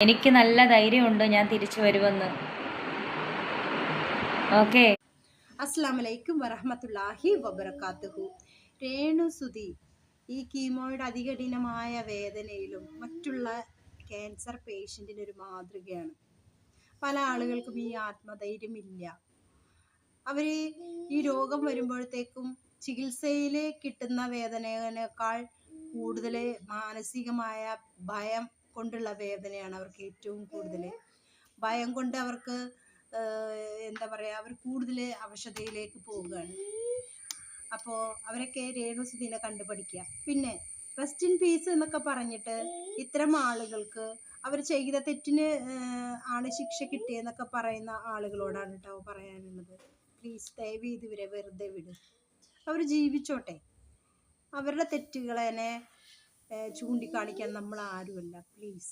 എനിക്ക് നല്ല ധൈര്യമുണ്ട് ഞാൻ തിരിച്ചു വരുമെന്ന്. ഓക്കെ. അസ്സലാമു അലൈക്കും വറഹ്മത്തുള്ളാഹി വബറകാതുഹു. രേണുസുതി ഈ കീമോയുടെ അതികഠിനമായ വേദനയിലും മറ്റുള്ള ക്യാൻസർ പേഷ്യൻറ്റിന് ഒരു മാതൃകയാണ്. പല ആളുകൾക്കും ഈ ആത്മധൈര്യമില്ല. അവർ ഈ രോഗം വരുമ്പോഴത്തേക്കും ചികിത്സയിൽ കിട്ടുന്ന വേദനയേക്കാൾ കൂടുതൽ മാനസികമായ ഭയം കൊണ്ടുള്ള വേദനയാണ് അവർക്ക് ഏറ്റവും കൂടുതൽ. ഭയം കൊണ്ട് അവർക്ക് എന്താ പറയുക, അവർ കൂടുതൽ അവശതയിലേക്ക് പോവുകയാണ്. അപ്പോൾ അവരൊക്കെ രേണുസുതിനെ കണ്ടുപഠിക്കുക. പിന്നെ റെസ്റ്റ് ഇൻ പീസ് എന്നൊക്കെ പറഞ്ഞിട്ട് ഇത്തരം ആളുകൾക്ക് അവർ ചെയ്ത തെറ്റിന് ആണ് ശിക്ഷ കിട്ടിയെന്നൊക്കെ പറയുന്ന ആളുകളോടാണ് കേട്ടോ പറയാനുള്ളത്. പ്ലീസ് ദയവ് ഇതുവരെ വെറുതെ വിടും, അവർ ജീവിച്ചോട്ടെ. അവരുടെ തെറ്റുകളെ ചൂണ്ടിക്കാണിക്കാൻ നമ്മൾ ആരുമല്ല. പ്ലീസ്.